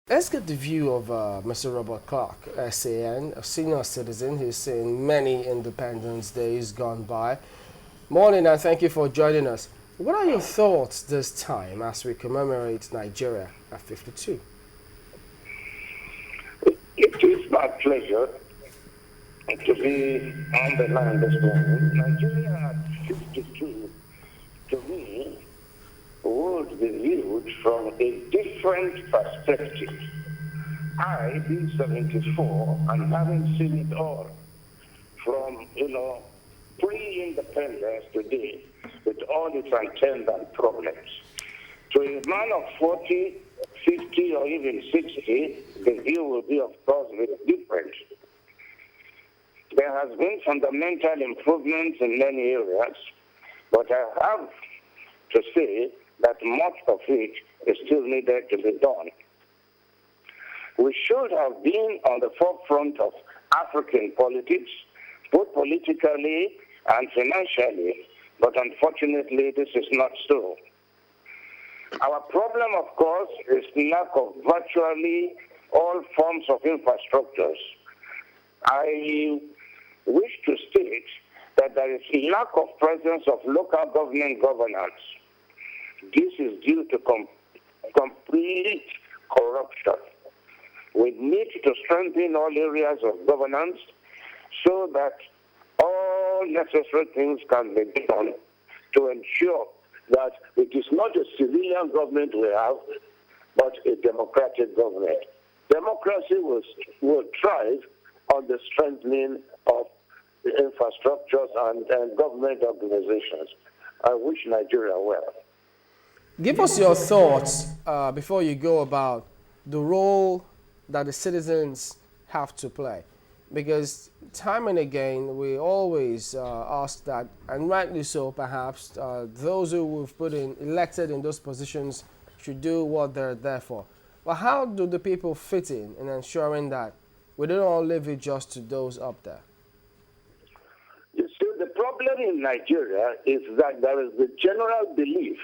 Let's get the view of Mr. Robert Clarke, SAN, a senior citizen. He's seen many Independence Days gone by. Morning, and thank you for joining us. What are your thoughts this time as we commemorate Nigeria at 52? It is my pleasure to be on the line this morning. Nigeria at 52, to me, would be viewed from a different perspective. I, being 74, and having seen it all, from, pre-independence today, with all its attendant problems, to a man of 40, 50, or even 60, the view will be, of course, very different. There has been fundamental improvements in many areas, but I have to say that much of it is still needed to be done. We should have been on the forefront of African politics, both politically and financially, but unfortunately this is not so. Our problem, of course, is the lack of virtually all forms of infrastructures. I wish to state that there is a lack of presence of local government governance. This is due to complete corruption. We need to strengthen all areas of governance so that all necessary things can be done to ensure that it is not a civilian government we have, but a democratic government. Democracy will thrive on the strengthening of the infrastructures and government organizations. I wish Nigeria well. Give us your thoughts before you go about the role that the citizens have to play. Because time and again, we always ask that, and rightly so perhaps, those who we've put in, elected in those positions should do what they're there for. But how do the people fit in ensuring that we don't all leave it just to those up there? You see, the problem in Nigeria is that there is the general belief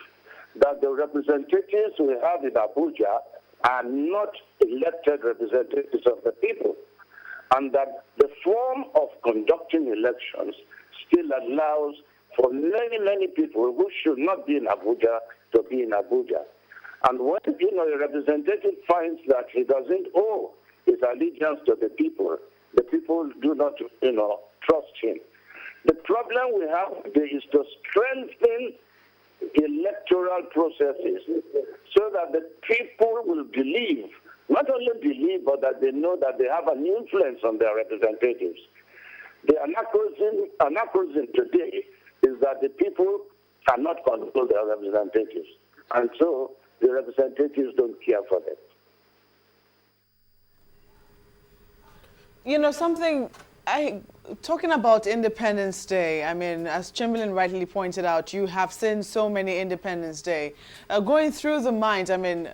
that the representatives we have in Abuja are not elected representatives of the people, and that the form of conducting elections still allows for many, many people who should not be in Abuja to be in Abuja. And when, a representative finds that he doesn't owe his allegiance to the people do not, trust him. The problem we have today is to strengthen electoral processes so that the people will believe, not only believe, but that they know that they have an influence on their representatives. The anachronism today is that the people cannot control their representatives, and so the representatives don't care for them. Talking about Independence Day, I mean, as Chamberlain rightly pointed out, you have seen so many Independence Day. Going through the mind, I mean,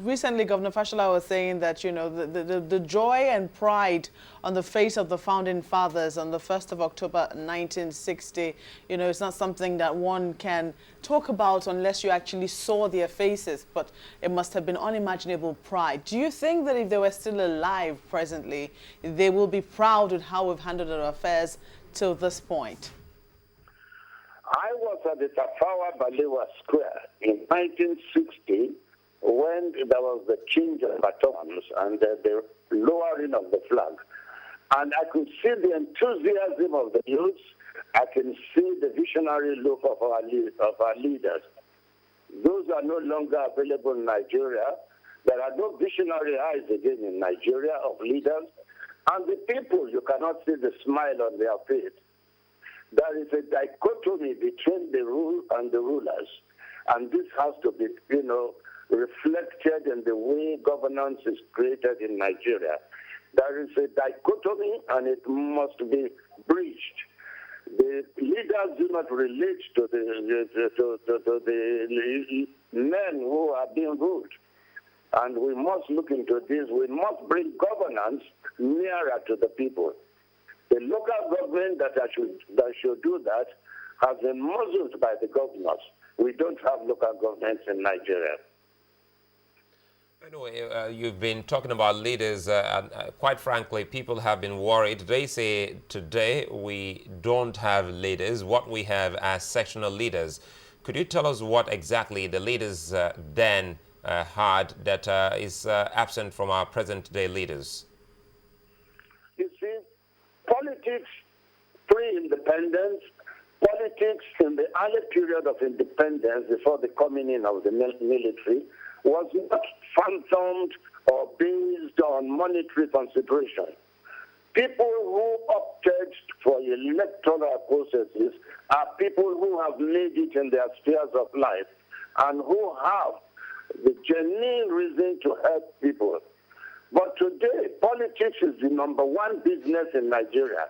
recently Governor Fashola was saying that, the joy and pride on the face of the founding fathers on the 1st of October 1960, it's not something that one can talk about unless you actually saw their faces, but it must have been unimaginable pride. Do you think that if they were still alive presently, they will be proud with how we've handled our affairs till this point? I was at the Tafawa Balewa Square in 1960 when there was the change of batons and the lowering of the flag. And I could see the enthusiasm of the youths. I can see the visionary look of our leaders. Those are no longer available in Nigeria. There are no visionary eyes again in Nigeria of leaders. And the people, you cannot see the smile on their face. There is a dichotomy between the rule and the rulers. And this has to be, reflected in the way governance is created in Nigeria. There is a dichotomy and it must be breached. The leaders do not relate to the men who are being ruled. And we must look into this. We must bring governance nearer to the people. The local government that should do that has been muzzled by the governors. We don't have local governments in Nigeria. Anyway, you've been talking about leaders, and quite frankly, people have been worried. They say today we don't have leaders. What we have as sectional leaders. Could you tell us what exactly the leaders then had that is absent from our present-day leaders? You see, politics pre-independence, politics in the early period of independence before the coming in of the military was not fathomed or based on monetary consideration. People who opted for electoral processes are people who have made it in their spheres of life and who have the genuine reason to help people. But today, politics is the number one business in Nigeria.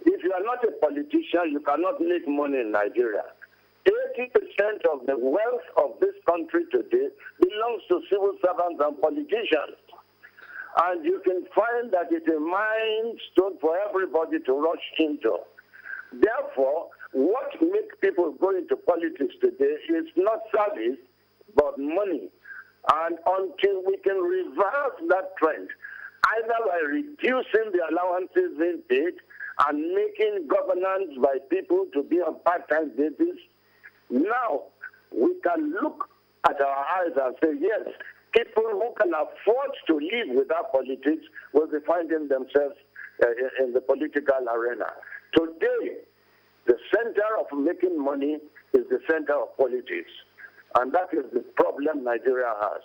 If you are not a politician, you cannot make money in Nigeria. 80% of the wealth of this country today belongs to civil servants and politicians. And you can find that it's a milestone for everybody to rush into. Therefore, what makes people go into politics today is not service, but money. And until we can reverse that trend, either by reducing the allowances being paid and making governance by people to be on part-time basis, now we can look at our eyes and say, yes, people who can afford to live without politics will be finding themselves in the political arena. Today, the center of making money is the center of politics. And that is the problem Nigeria has.